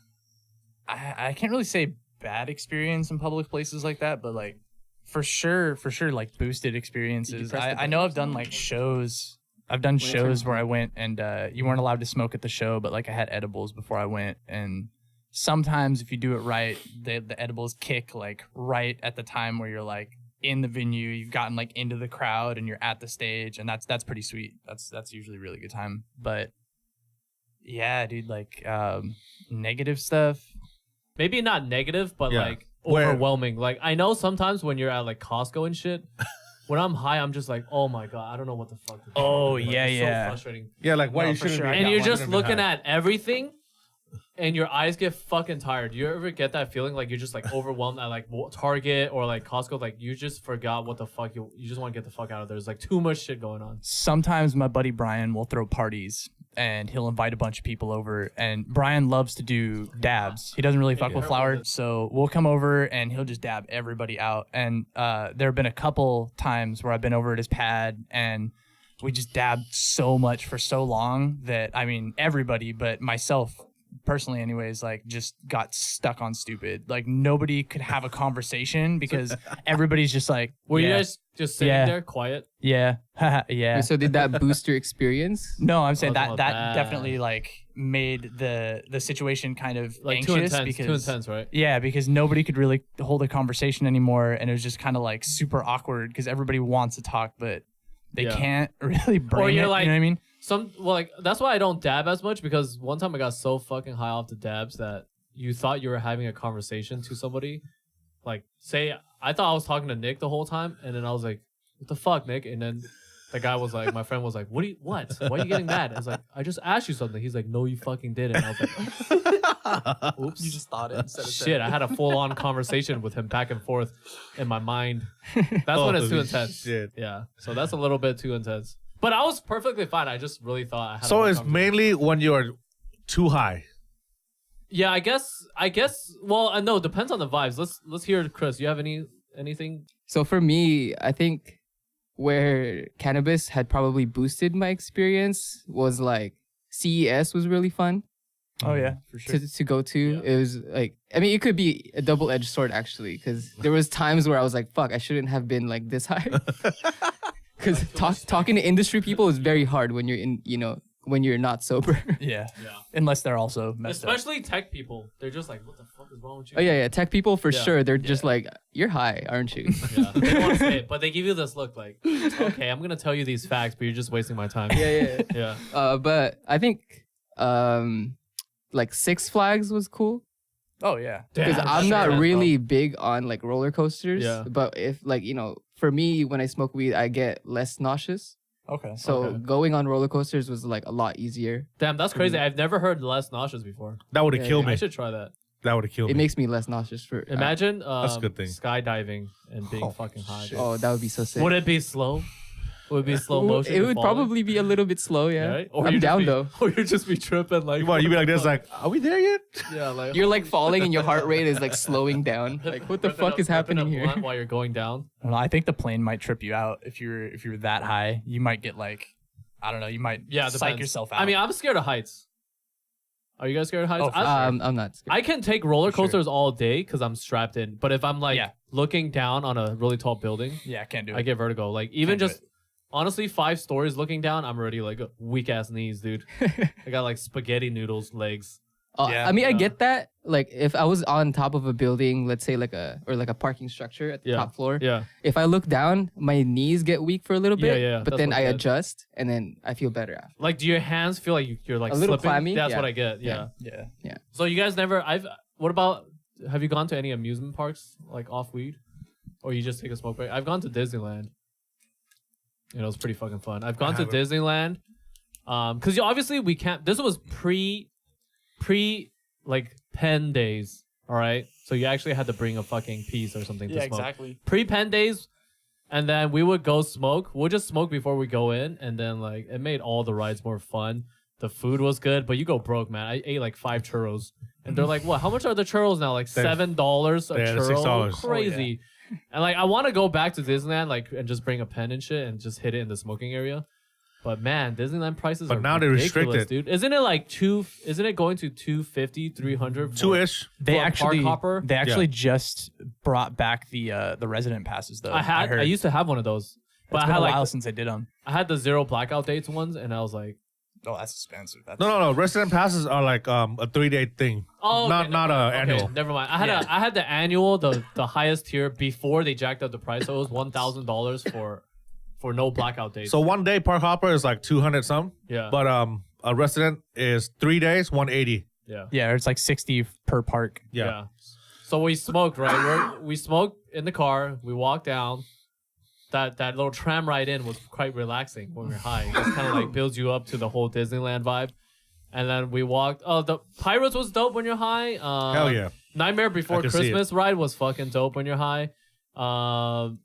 I can't really say bad experience in public places like that, but like for sure, like boosted experiences. I know I've done like shows. I've done shows where I went and you weren't allowed to smoke at the show, but like I had edibles before I went. And sometimes if you do it right, the edibles kick like right at the time where you're like in the venue, you've gotten like into the crowd and you're at the stage, and that's pretty sweet. That's usually a really good time. But yeah, dude, like negative stuff. Maybe not negative, but like overwhelming. Like I know sometimes when you're at like Costco and shit, when I'm high, I'm just like, oh my god, I don't know what the fuck. Oh like, yeah, it's yeah. So frustrating. Yeah, like why you shouldn't. Sure. And you're just looking at everything, and your eyes get fucking tired. Do you ever get that feeling like you're just like overwhelmed at like Target or like Costco? Like you just forgot what the fuck you just want to get the fuck out of there. There's like too much shit going on. Sometimes my buddy Brian will throw parties and he'll invite a bunch of people over, and Brian loves to do dabs. He doesn't really fuck with flower, so we'll come over and he'll just dab everybody out. And there have been a couple times where I've been over at his pad and we just dabbed so much for so long that, I mean, everybody but myself personally anyways, like just got stuck on stupid. Like nobody could have a conversation because everybody's just like, were you guys just sitting there quiet? Yeah. Yeah. So did that boost your experience? No, I'm saying that definitely like made the situation kind of like anxious too intense, right? Yeah, because nobody could really hold a conversation anymore, and it was just kind of like super awkward because everybody wants to talk but they can't really bring or you're it, like, you know what I mean? Like that's why I don't dab as much, because one time I got so fucking high off the dabs that you thought you were having a conversation to somebody. Like, say I thought I was talking to Nick the whole time, and then I was like, "What the fuck, Nick?" And then the guy was like, my friend was like, "What? Why are you getting mad?" I was like, "I just asked you something." He's like, "No, you fucking didn't." And I was like, "Oops, You just thought it instead of shit." I had a full-on conversation with him back and forth in my mind. That's when it's too intense. Shit. Yeah, so that's a little bit too intense. But I was perfectly fine. I just really thought I had. So it's mainly when you're too high. Yeah, I guess. Well, no, depends on the vibes. Let's hear Chris. You have anything? So for me, I think where cannabis had probably boosted my experience was like CES was really fun. Oh yeah, for sure. To go to. It was like, I mean, it could be a double-edged sword actually, because there was times where I was like, fuck, I shouldn't have been like this high. Because talking to industry people is very hard when you're when you're not sober. Yeah. Unless they're also messed up. Especially tech people. They're just like, what the fuck is wrong with you? Oh yeah. Tech people for sure. They're just like, you're high, aren't you? Yeah. They don't want to say it, but they give you this look like, okay, I'm gonna tell you these facts, but you're just wasting my time. Yeah. But I think like Six Flags was cool. Oh yeah. Because I'm not really big on like roller coasters. Yeah. But if like, for me, when I smoke weed, I get less nauseous. Okay. So going on roller coasters was like a lot easier. Damn, that's crazy. I've never heard less nauseous before. That would have killed me. I should try that. That would have killed me. It makes me less nauseous for. Imagine that's a good thing. Skydiving and being fucking high. Oh, that would be so sick. Would it be slow? Would it be slow motion? It would probably be a little bit slow, yeah. Right? Or I'm down though. Or you'd just be tripping like. You'd be like this, like, are we there yet? Yeah, like you're like falling and your heart rate is like slowing down. Like, what the fuck is happening here? While you're going down. I don't know, I think the plane might trip you out if you're that high. You might get like, I don't know. You might psych yourself out. I mean, I'm scared of heights. Are you guys scared of heights? I'm not scared. I can take roller coasters all day because I'm strapped in. But if I'm like looking down on a really tall building, I can't do it. I get vertigo. Like even just honestly 5 stories looking down, I'm already like weak ass knees, dude. I got like spaghetti noodles legs. I mean, I get that. Like, if I was on top of a building, let's say like a parking structure at the top floor. Yeah. If I look down, my knees get weak for a little bit. Yeah. But then I adjust, and then I feel better after. Like, do your hands feel like you're like a little slipping? clammy? That's Yeah. what I get. Yeah. So you guys never? What about? Have you gone to any amusement parks like off weed, or you just take a smoke break? I've gone to Disneyland. It was pretty fucking fun. I've gone to Disneyland, because obviously we can't. This was pre like pen days. All right, so you actually had to bring a fucking piece or something to smoke. Exactly. Pre-pen days, and then we would go smoke. We'll just smoke before we go in, and then like it made all the rides more fun. The food was good, but you go broke, man. I ate like 5 churros, and they're like, "What? How much are the churros now? Like $7 a churro? $6. Crazy." And like, I want to go back to Disneyland, like, and just bring a pen and shit, and just hit it in the smoking area. But man, Disneyland prices are now they're ridiculous, restricted, dude. Isn't it like Isn't it going to 250, 300? Two-ish. They park actually hopper? just brought back the resident passes though. I used to have one of those, but It's I been had a like while since I did them. I had the 0 blackout dates ones, and I was like, Oh, that's expensive. No. Resident passes are like a 3-day thing. oh, not annual. Never mind. I had the annual, the highest tier before they jacked up the price. So it was $1,000 for no blackout dates. So 1 day park hopper is like 200 some. Yeah. But a resident is 3 days, 180. yeah. Yeah, it's like 60 per park. Yeah. So we smoked, right? We smoked in the car. We walked down. That little tram ride in was quite relaxing when we were high. It just kind of like builds you up to the whole Disneyland vibe. And then we walked. Oh, the Pirates was dope when you're high. Hell yeah. Nightmare Before I can see Christmas ride was fucking dope when you're high.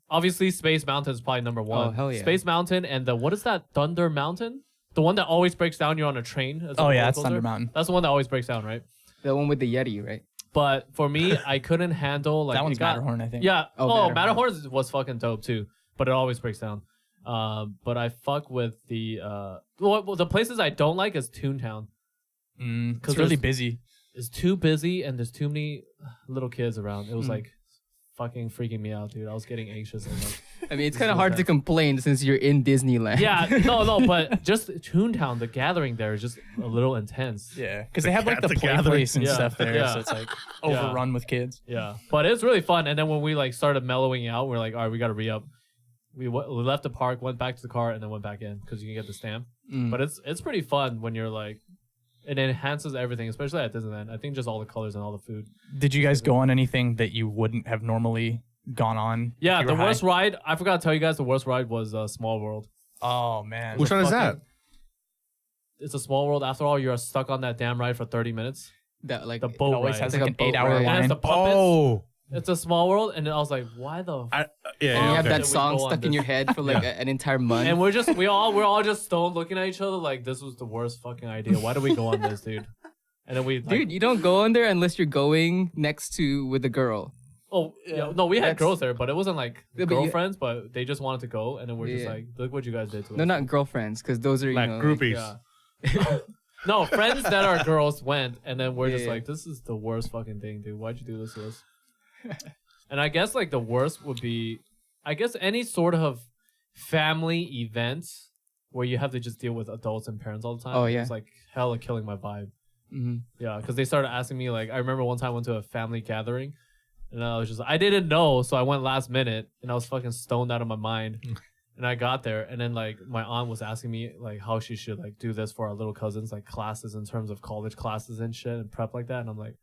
Obviously Space Mountain is probably number 1. Oh, hell yeah. Space Mountain and what is that? Thunder Mountain? The one that always breaks down. You're on a train. It's a Oh yeah, roller that's coaster. Thunder Mountain. That's the one that always breaks down, right? The one with the Yeti, right? But for me, I couldn't handle like That one's it got- Matterhorn, I think. Yeah. Oh, Matterhorn was fucking dope too, but it always breaks down. But I fuck with the the places I don't like is Toontown. It's really busy. It's too busy and there's too many little kids around. It was like fucking freaking me out, dude. I was getting anxious and like. I mean, it's kind of hard to complain since you're in Disneyland. Yeah, no, but just Toontown, the gathering there is just a little intense. Yeah, because they have like the the play gathering. place and Yeah, stuff there, yeah. so it's like overrun with kids. Yeah, but it's really fun. And then when we like started mellowing out, we're like, all right, we got to re-up. We left the park, went back to the car, and then went back in because you can get the stamp. But it's pretty fun when you're like, it enhances everything, especially at Disneyland. I think just all the colors and all the food. Did you guys go on anything that you wouldn't have normally gone on? Yeah, if you the were high? worst ride, I forgot to tell you guys, the worst ride was Small World. Oh man, Which one is that? It's a Small World. After all, you're stuck on that damn ride for 30 minutes. That like The it boat always ride. has It's like like an a boat 8-hour ride. And it's line. the puppets. Oh. It's a Small World, and I was like, why the Yeah. and you okay. have that We song go on stuck in this. your head for like an entire month. And we're all just stoned looking at each other like this was the worst fucking idea. Why do we go on this, dude? And then we like, Dude, you don't go in there unless you're going next to with a girl. oh yeah, no, we had That's- girls there, but it wasn't like Yeah, but you- girlfriends, but they just wanted to go, and then we're just Yeah. like, look what you guys did to us. No, not girlfriends, because those are Like you know, groupies. Yeah. No, friends that are girls went, and then we're just Yeah. like, this is the worst fucking thing, dude. Why'd you do this to us? And I guess like the worst would be, I guess any sort of family event where you have to just deal with adults and parents all the time. Oh, yeah. It's like hella killing my vibe. Mhm. Yeah, because they started asking me like, I remember one time I went to a family gathering, and I was just I didn't know, so I went last minute, and I was fucking stoned out of my mind. And I got there, and then like my aunt was asking me like how she should like do this for our little cousins, like classes in terms of college classes and shit and prep like that. And I'm like,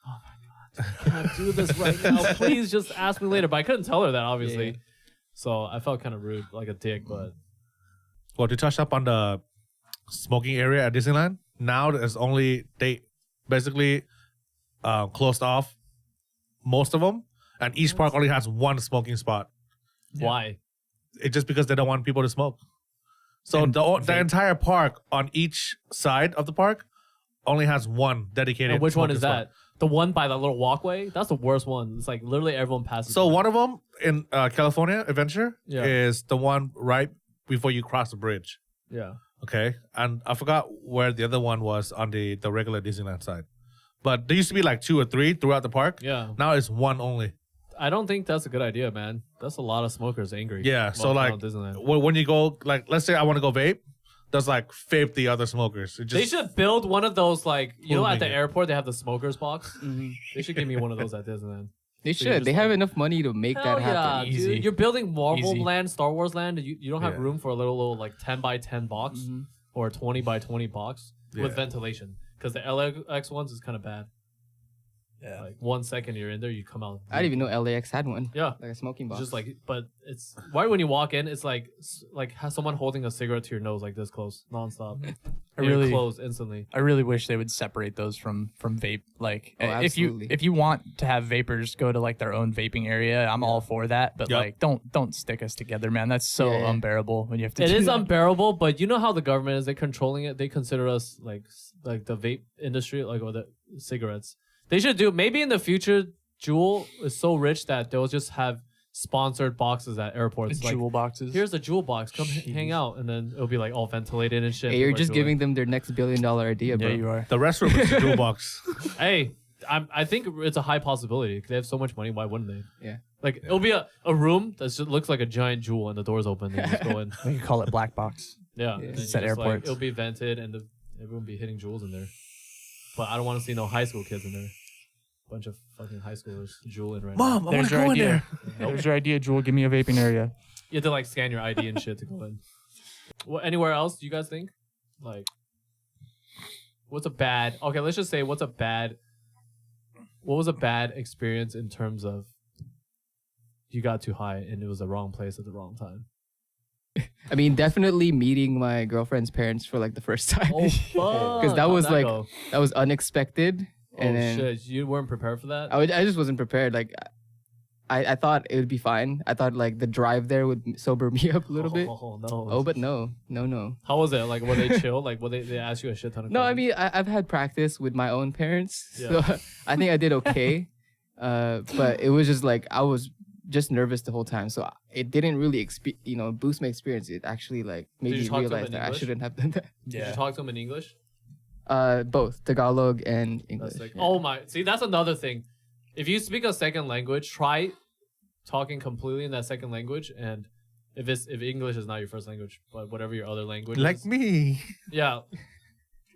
oh my god, I can't do this right now. Please just ask me later. But I couldn't tell her that obviously, Yeah. so I felt kind of rude, like a dick. But Well, to touch up on the smoking area at Disneyland, now there's only they basically closed off most of them, and each park only has one smoking spot. why? It's just because they don't want people to smoke. So And the entire park on each side of the park only has one dedicated. And which one smoking is spot. that? The one by that little walkway? That's the worst one. It's like literally everyone passes. So by. one of them in California Adventure Yeah. is the one right before you cross the bridge. Yeah. Okay, and I forgot where the other one was on the regular Disneyland side, but there used to be like 2 or 3 throughout the park. Yeah. Now it's one only. I don't think that's a good idea, man. That's a lot of smokers angry. Yeah, so walking like around Disneyland. when you go, like let's say I want to go vape, does like 50 other smokers. They should build one of those like at the airport they have the smokers box. They should give me one of those at Disneyland. They should. They have enough money to make that happen. Yeah, Easy. dude. You're building Marvel Easy. land, Star Wars land. You don't have room for a little like 10 by 10 box or a 20 by 20 box with ventilation because the LX ones is kind of bad. Yeah. Like 1 second you're in there, you come out. I didn't even know LAX had one. Yeah. Like a smoking box. Just like, but it's right when you walk in, it's like has someone holding a cigarette to your nose like this close, nonstop. You're closed instantly. I really wish they would separate those from vape. Like absolutely. if you want to have vapors go to like their own vaping area, I'm all for that. But like don't stick us together, man. That's so unbearable when you have to. It do is that. unbearable, but you know how the government is. They're controlling it. They consider us like the vape industry, like or the cigarettes. They should do maybe in the future. Juul is so rich that they'll just have sponsored boxes at airports. Like, Juul boxes. here's the Juul box. Come hang out, and then it'll be like all ventilated and shit. Hey, you're People just are doing- giving them their next $1 billion idea, bro. Yeah, you are. The restroom is a jewel box. Hey, I think it's a high possibility. They have so much money. Why wouldn't they? Yeah. Like it'll be a room that just looks like a giant Juul, and the doors open, and you just go in. We could call it black box. Yeah, Yeah. and It's you at just, like, airports. it'll be vented, and everyone be hitting Juuls in there. But I don't want to see no high school kids in there. Bunch of fucking high schoolers juuling right now. Mom, I want to go in there. There's your idea, Juul. Give me a vaping area. You have to like scan your ID and shit to go in. Well, anywhere else? Do you guys think? Like, what's a bad? Okay, let's just say what was a bad experience in terms of you got too high and it was the wrong place at the wrong time. I mean, definitely meeting my girlfriend's parents for like the first time. Oh fuck! Because that How'd was like go? that was unexpected. And Oh then shit! You weren't prepared for that. I just wasn't prepared. Like, I thought it would be fine. I thought like the drive there would sober me up a little bit. Oh no! Oh, but no. How was it? Like, were they chill? Like, were they asked you a shit ton of No, I questions? mean, I've had practice with my own parents, Yeah. so I think I did okay. But it was just like I was just nervous the whole time, so it didn't really boost my experience. It actually like made Did you me talk to them realize in that I English? shouldn't have done that. Did you talk to them in English? Both Tagalog and English. That's like, yeah. oh my! See, that's another thing. If you speak a second language, try talking completely in that second language, and if English is not your first language, but whatever your other language Like is, me. yeah.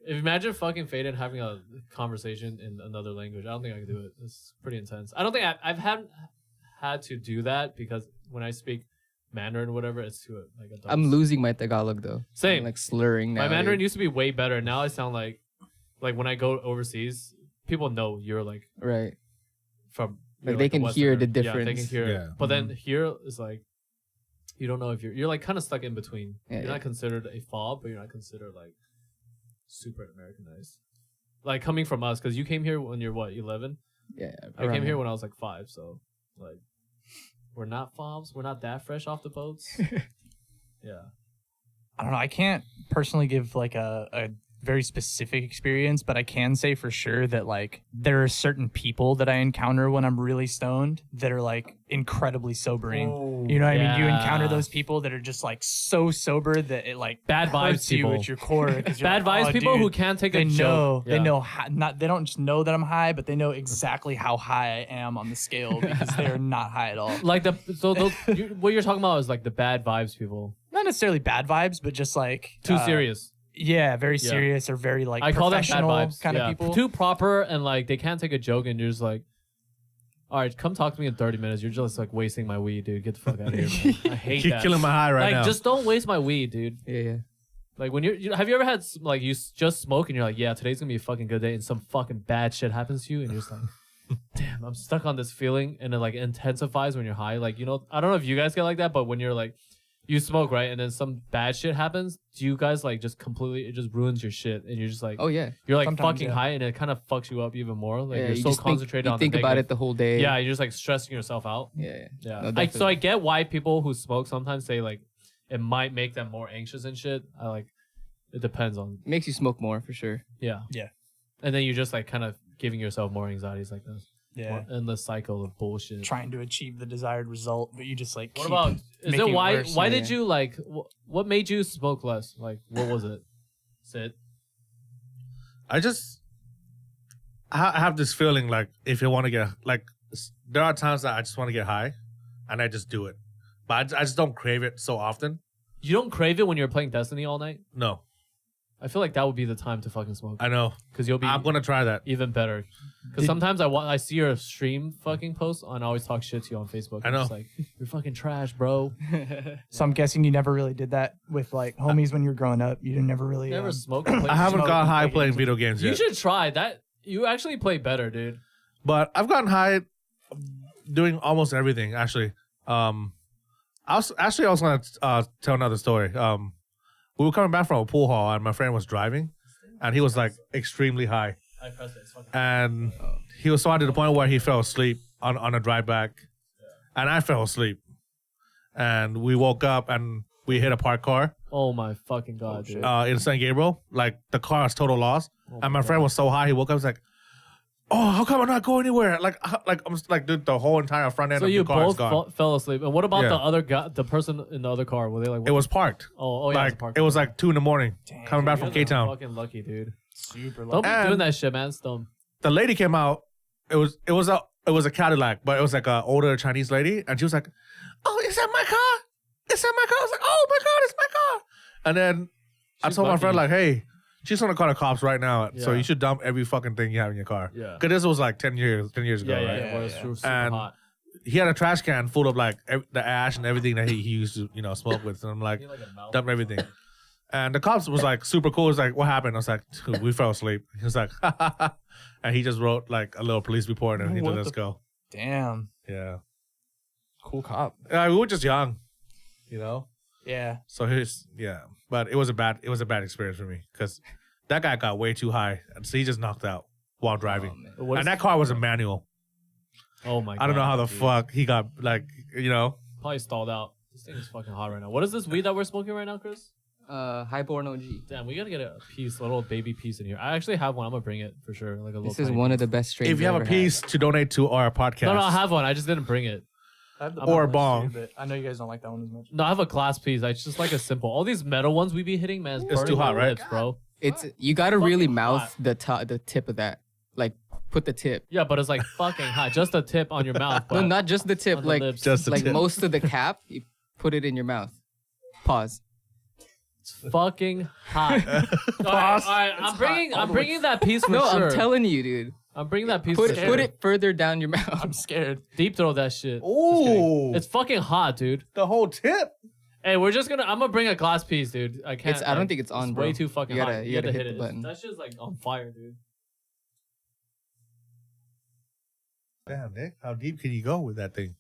Imagine fucking Faden having a conversation in another language. I don't think I could do it. It's pretty intense. I don't think I've had to do that because when I speak Mandarin or whatever, it's too like adults. I'm losing my Tagalog though. Same. I'm, like slurring now. My Mandarin used to be way better. Now I sound like when I go overseas, people know you're like right. from Like you're they a can hear Westerner. the Yeah, they can difference. hear. Yeah. But then here is like you don't know if you're like kind of stuck in between. Yeah, You're yeah. not considered a fob, but you're not considered like super Americanized. Like coming from us, because you came here when you're what 11. Yeah. I came here when I was like 5, so like we're not fobs. We're not that fresh off the boats. Yeah. I don't know. I can't personally give like a very specific experience, but I can say for sure that like there are certain people that I encounter when I'm really stoned that are like incredibly sobering. You know what I mean? You encounter those people that are just like so sober that it like Bad vibes hurts you people. at your core. 'Cause you're Bad like, vibes "Oh, people dude." who can't take They a know, joke. they Yeah. know, they don't just know that I'm high, but they know exactly how high I am on the scale because they're not high at all. Like what you're talking about is like the bad vibes people. Not necessarily bad vibes, but just like Too serious. Yeah, very serious or very like I call them bad professional vibes. kind of people. Too proper and like they can't take a joke and you're just like, all right, come talk to me in 30 minutes. You're just like wasting my weed, dude. Get the fuck out of here, man. I hate You're that. killing my high right like, now. just don't waste my weed, dude. Yeah. Like when have you ever had like you just smoke and you're like, yeah, today's gonna be a fucking good day, and some fucking bad shit happens to you, and you're just like, damn, I'm stuck on this feeling, and it like intensifies when you're high. Like I don't know if you guys get like that, but when you're like, you smoke right, and then some bad shit happens, do you guys like just completely it just ruins your shit, and you're just like, Oh yeah. you're like Sometimes, fucking yeah. high, and it kind of fucks you up even more. Like Yeah, you're you so just concentrated on think the about negative. it the whole day. Yeah, you're just like stressing yourself out. Yeah. Yeah. No, So definitely. I get why people who smoke sometimes say like it might make them more anxious and shit. It depends on It makes you smoke more for sure. yeah. Yeah. And then you're just like kind of giving yourself more anxieties like this. Yeah. More endless cycle of bullshit. Trying to achieve the desired result, but you just like What keep about is making it why worse. why Yeah. did you like what made you smoke less? Like what was it? Sitt? I have this feeling like if you want to get like there are times that I just want to get high, and I just do it, but I just don't crave it so often. You don't crave it when you're playing Destiny all night? No, I feel like that would be the time to fucking smoke. I know. Because you'll be I'm gonna try that. even better. Because sometimes I see your stream fucking posts and I always talk shit to you on Facebook. I know. I'm just like, you're fucking trash, bro. So I'm guessing you never really did that with like homies when you were growing up. You never really Never smoked. And I haven't Smoke gotten and high play playing games. video games You yet. should try that. You actually play better, dude. But I've gotten high doing almost everything. Actually, I was gonna tell another story. We were coming back from a pool hall, and my friend was driving, and he was like extremely high, I pressed it. It's fucking and he was so high to the point where he fell asleep on a drive back, and I fell asleep, and we woke up and we hit a parked car Oh my fucking god, dude. in San Gabriel. Like the car was total loss, and my friend was so high he woke up. He's like, "Oh, how come I'm not going anywhere?" Like I'm just like, dude, the whole entire front end So of you the car is both gone. fell asleep. And what about Yeah. the other guy, the person in the other car? Were they like? It was parked. Oh yeah. Like it was like 2 a.m. coming back from You guys are K-Town. Fucking lucky, dude. super Don't be And- doing that shit, man. It's dumb. The lady came out. It was a Cadillac, but it was like an older Chinese lady, and she was like, "Oh, is that my car? Is that my car?" I was like, "Oh my god, it's my car!" And then I She's told my lucky. friend like, "Hey, she's gonna call the cops right now. So Yeah. you should dump every fucking thing you have in your car." Yeah. Because this was like 10 years ago, Yeah, right? Well, it's super And- hot. He had a trash can full of like the ash and everything that he used to smoke with, and I'm like, You need, like, a mouth. dump everything. And the cops was like super cool. He was like, "What happened?" I was like, "Dude, we fell asleep." He was like, and he just wrote like a little police report and he What let us the- go. Damn. Yeah. Cool cop. We were just young, Yeah. So but it was a bad experience for me because that guy got way too high, and so he just knocked out while driving. man. What And is- that car was a manual. Oh my god. I don't know how the dude. fuck he got Probably stalled out. This thing is fucking hot right now. What is this weed that we're smoking right now, Chris? Highborn OG. Damn, we gotta get a piece, a little baby piece in here. I actually have one. I'm gonna bring it for sure. Like a little. This is tiny one piece. of the best strains. If you have I've a ever had. piece to donate to our podcast, No, I have one. I just didn't bring it. I have the Or a bong, bong. but I know you guys don't like that one as much. No, I have a glass piece. I just like a simple. All these metal ones we be hitting, man, It's too hot, right? Lips, bro. It's you gotta really Fucking mouth hot. the tip of that. Like put the tip. Yeah, but it's like fucking hot. Just the tip on your mouth. No, but not just the tip. on the Like lips. Just the like tip. most of the cap, you put it in your mouth. Pause. It's fucking hot. All right. I'm bringing that piece for No, sure. I'm telling you, dude. I'm bringing that piece. Put for it, sure. put it further down your mouth. I'm scared. Deep throw that shit. Ooh, It's fucking hot, dude. the whole tip. Hey, I'm gonna bring a glass piece, dude. I can't. I don't think it's on, bro. way too fucking You gotta- hot. you gotta hit the it. button. That shit's like on fire, dude. Damn, Nick, how deep can you go with that thing?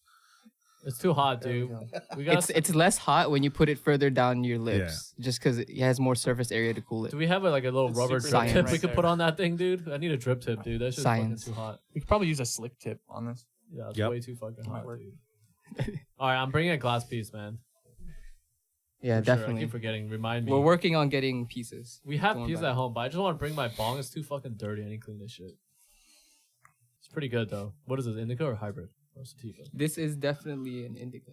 It's too hot, dude. We got. It's less hot when you put it further down your lips, just because it has more surface area to cool it. Do we have like a little It's rubber super drip science tip right we could there. put on that thing, dude? I need a drip tip, dude. That shit's Science. fucking too hot. We could probably use a slick tip on this. Yeah, it's Yep. way too fucking hot, work. dude. All right, I'm bringing a glass piece, man. Yeah, For sure. I definitely. keep forgetting. Remind me. We're working on getting pieces. We have Going pieces back. at home, but I just want to bring my bong. It's too fucking dirty. I need to clean this shit. It's pretty good though. What is this? Indica or hybrid? Or sativa? This is definitely an indica.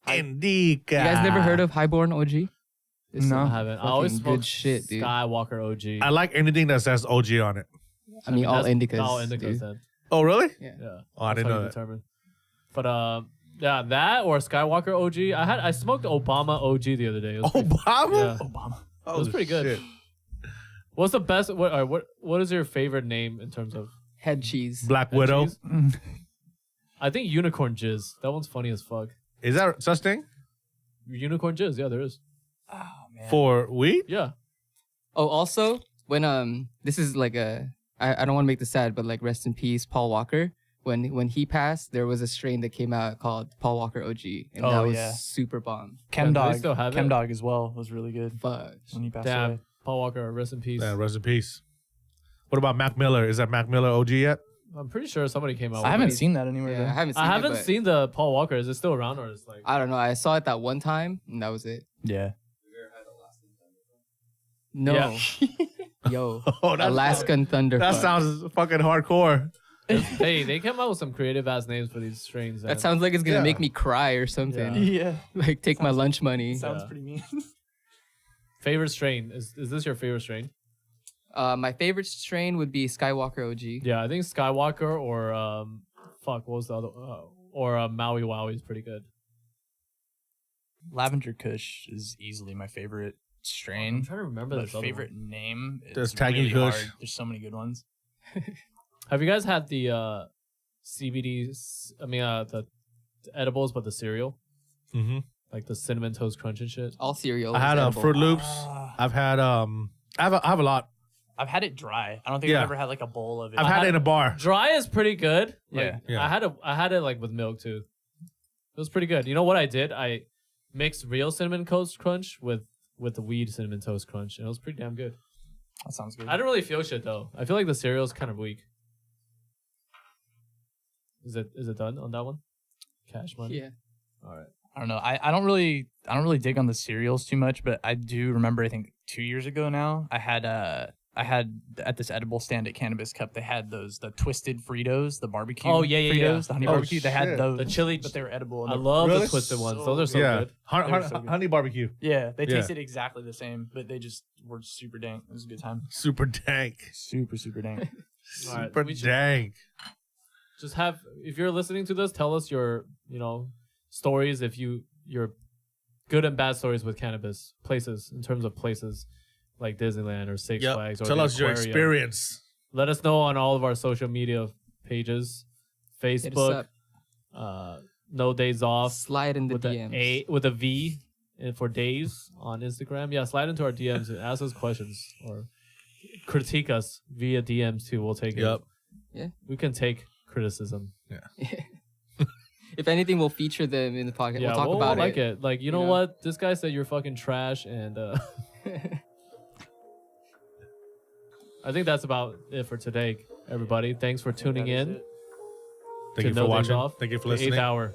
Indica. You guys never heard of Highborn OG? This No. I is haven't. I always fucking smoke good shit, dude. Skywalker OG. I like anything that says OG on it. I mean, all that's- indicas. All indicas dude. then. Oh, really? Yeah. Oh, I That's didn't how know you that. determine. But yeah, that or Skywalker OG. I smoked Obama OG the other day. It was pretty, Obama? yeah. Obama. Oh, It was pretty good. shit. What's the best? What is your favorite name in terms of Head cheese. Black head Widow. cheese? I think unicorn jizz. That one's funny as fuck. Is that such thing? Unicorn jizz. Yeah, there is. Oh man. For weed? Yeah. Oh, also, when this is like I don't want to make this sad, but like rest in peace, Paul Walker. When he passed, there was a strain that came out called Paul Walker OG, and Oh, that was yeah. super bomb. Chem Yeah, do they Dog. still have Chem it? Dog as well was really good But when he passed Damn. away. Paul Walker, rest in peace. Yeah, rest in peace. What about Mac Miller? Is that Mac Miller OG yet? I'm pretty sure somebody came out. I with haven't it. seen that anywhere. yeah, though. I haven't seen I it, haven't but seen the Paul Walker. Is it still around or is like? I don't know. I saw it that one time, and that was it. Yeah. No, Yeah. yo, Oh, that- Alaskan Thunder. That sounds fucking hardcore. Hey, they came out with some creative ass names for these strains. That sounds like it's gonna Yeah. make me cry or something. Yeah. Like take my lunch money. Sounds Yeah. pretty mean. Favorite strain? Is this your favorite strain? My favorite strain would be Skywalker OG. Yeah, I think Skywalker or what was the other? Or Maui Wowie is pretty good. Lavender Kush is easily my favorite strain. I'm trying to remember But this other favorite one. name. There's It's Taggy really Kush. hard. There's so many good ones. Have you guys had the CBD? I mean, the edibles, but the cereal, Mm-hmm. like the cinnamon toast crunch and shit. All cereal. I is had edible. Fruit Loops. Ah. I've had I have a lot. I've had it dry. I don't think Yeah. I've ever had like a bowl of it. I've had it in a bar. Dry is pretty good. Like, Yeah. Yeah. I had it like with milk too. It was pretty good. You know what I did? I mixed real cinnamon toast crunch with the weed cinnamon toast crunch, and it was pretty damn good. That sounds good. I don't really feel shit though. I feel like the cereal is kind of weak. Is it done on that one? Cash money. Yeah. All right. I don't know. I don't really dig on the cereals too much, but I do remember. I think 2 years ago now, I had at this edible stand at Cannabis Cup. They had the twisted Fritos, the barbecue. Oh, yeah, yeah, Fritos, yeah. the honey Oh, barbecue. They had shit. those, The chili. but they were edible. I And love Really? the twisted ones. So Those are so yeah. good. Hun- They were hun- so good. honey barbecue. yeah, they Yeah. tasted exactly the same, but they just were super dank. It was a good time. Super dank. Super dank. All right, Super we should dank. just have, if you're listening to this, tell us your stories. If your good and bad stories with cannabis places, in terms of places like Disneyland or Six Flags. Or Tell the us your aquarium. experience. Let us know on all of our social media pages, Hit us Facebook, up. No Days Off Slide in the with DMs. with a V and for days on Instagram. Yeah, slide into our DMs and ask us questions or critique us via DMs too. We'll take Yep. it. Yeah. We can take criticism. If anything, we'll feature them in the podcast. Yeah, we'll talk we'll about like it. it. Like, you know know? what? This guy said you're fucking trash, and I think that's about it for today, everybody. Thanks for tuning in. Thank you No for Days watching. Off, Thank you for the listening. 8th hour.